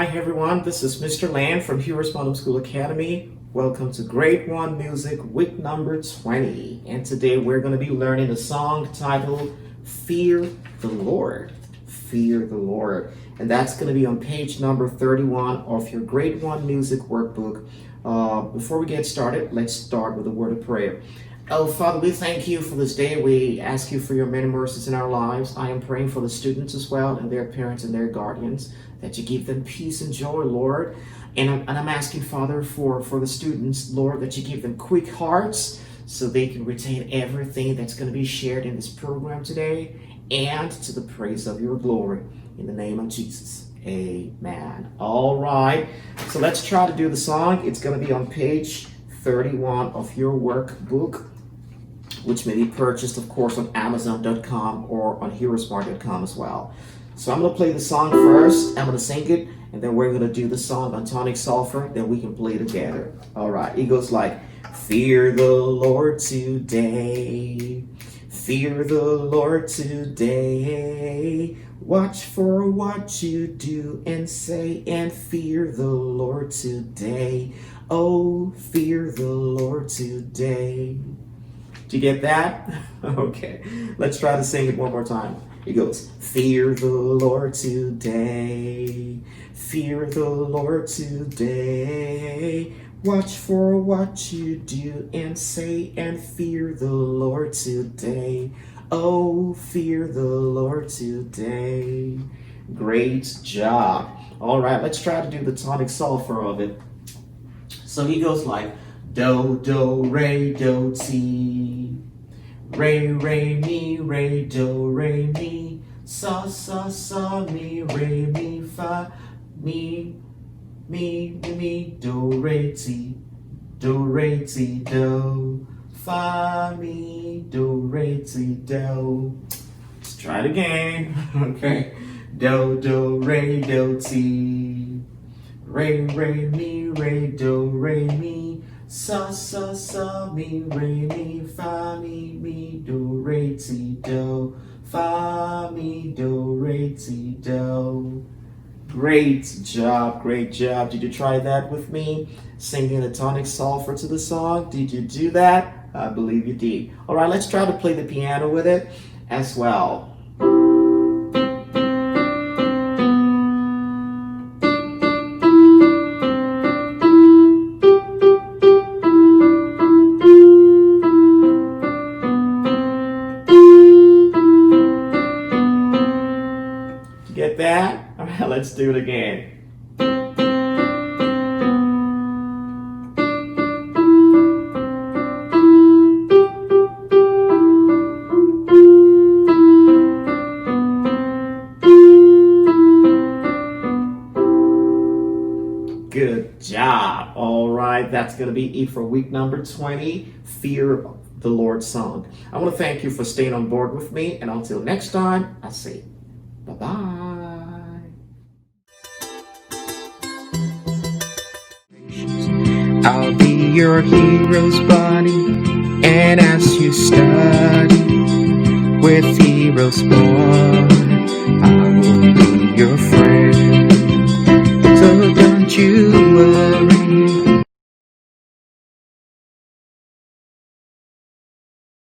Hi everyone, this is Mr. Land from HeroesMart Homeschool Academy. Welcome to Grade 1 Music week number 20. And today we're going to be learning a song titled Fear the Lord. Fear the Lord. And that's going to be on page number 31 of your Grade 1 Music workbook. Before we get started, let's start with a word of prayer. Oh, Father, we thank you for this day. We ask you for your many mercies in our lives. I am praying for the students as well and their parents and their guardians, that you give them peace and joy, Lord. And I'm asking, Father, for the students, Lord, that you give them quick hearts so they can retain everything that's going to be shared in this program today, and to the praise of your glory. In the name of Jesus, amen. All right, so let's try to do the song. It's going to be on page 31 of your workbook, which may be purchased, of course, on Amazon.com or on HeroesMart.com as well. So I'm going to play the song first. I'm going to sing it, and then we're going to do the song on tonic-solfa. Then we can play together. All right. It goes like, fear the Lord today. Fear the Lord today. Watch for what you do and say, and fear the Lord today. Oh, fear the Lord today. Did you get that? Okay, let's try to sing it one more time. It goes, fear the Lord today. Fear the Lord today. Watch for what you do and say, and fear the Lord today. Oh, fear the Lord today. Great job. All right, let's try to do the tonic-solfa of it. So he goes like, do, do, re, do, ti. Re, re, do, re, mi. Sa, sa, sa, mi, re, mi, fa. Mi, do, re, ti. Do, re, ti, do. Fa, mi, do, re, ti, do. Let's try it again. Okay. Do, do, ti. Re, do, re, mi. Sa, sa, sa, mi, re, mi, fa, mi, do, re, ti, do. Fa, mi, do, re, ti, do. Great job, great job. Did you try that with me? Singing the tonic-solfa to the song? Did you do that? I believe you did. All right, let's try to play the piano with it as well. Get that? All right, let's do it again. Good job. All right, that's going to be it for week number 20, Fear the Lord song. I want to thank you for staying on board with me, and until next time, I say bye-bye. I'll be your hero's buddy, and as you study with HeroesMart